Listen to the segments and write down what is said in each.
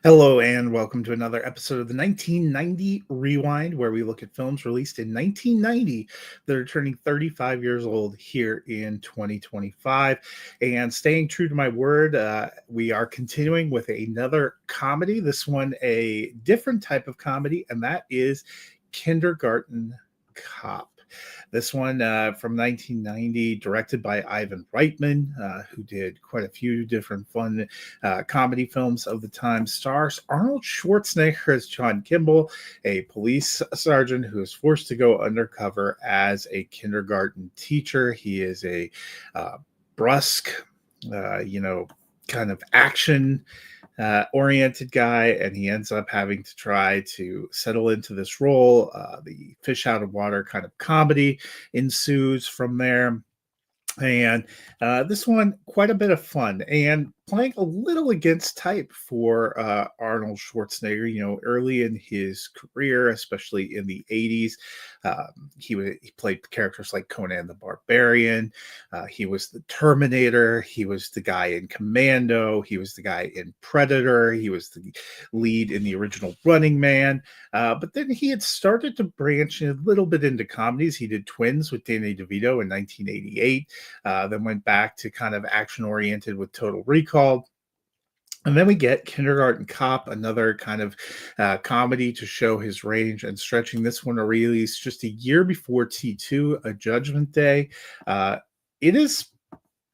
Hello, and welcome to another episode of the 1990 Rewind, where we look at films released in 1990 that are turning 35 years old here in 2025. And staying true to my word, we are continuing with another comedy. This one, a different type of comedy, and that is Kindergarten Cop. This one from 1990, directed by Ivan Reitman, who did quite a few different fun comedy films of the time, stars Arnold Schwarzenegger as John Kimball, a police sergeant who is forced to go undercover as a kindergarten teacher. He is a brusque, kind of action oriented guy, and he ends up having to try to settle into this role. The fish out of water kind of comedy ensues from there. And this one, quite a bit of fun and playing a little against type for Arnold Schwarzenegger. Early in his career, especially in the 80s, he played characters like Conan the Barbarian. He was the Terminator. He was the guy in Commando. He was the guy in Predator. He was the lead in the original Running Man. But then he had started to branch a little bit into comedies. He did Twins with Danny DeVito in 1988. Then went back to kind of action oriented with Total Recall. And then we get Kindergarten Cop, another kind of comedy to show his range and stretching. This one a release just a year before T2, A Judgment Day. It is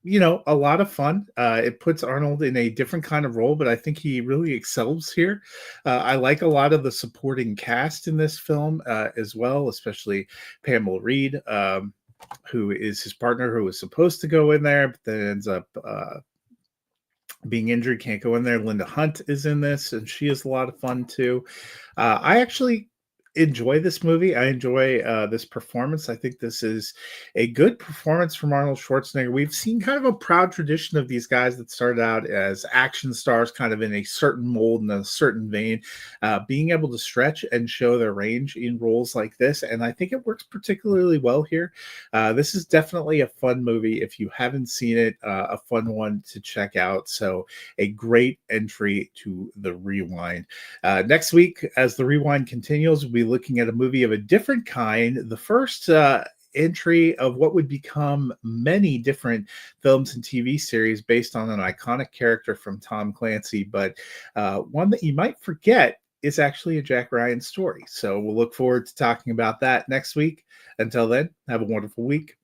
a lot of fun. It puts Arnold in a different kind of role, but I think he really excels here. I like a lot of the supporting cast in this film as well, especially Pamela Reed, who is his partner, who was supposed to go in there, but then ends up being injured, can't go in there. Linda Hunt is in this, and she is a lot of fun too. I actually enjoy this movie. I enjoy this performance. I think this is a good performance from Arnold Schwarzenegger. We've seen kind of a proud tradition of these guys that started out as action stars, kind of in a certain mold and a certain vein, being able to stretch and show their range in roles like this. And I think it works particularly well here. This is definitely a fun movie. If you haven't seen it, a fun one to check out. So a great entry to the Rewind. Next week, as the Rewind continues, we'll be looking at a movie of a different kind. The first entry of what would become many different films and TV series based on an iconic character from Tom Clancy, but one that you might forget is actually a Jack Ryan story. So we'll look forward to talking about that next week. Until then, have a wonderful week.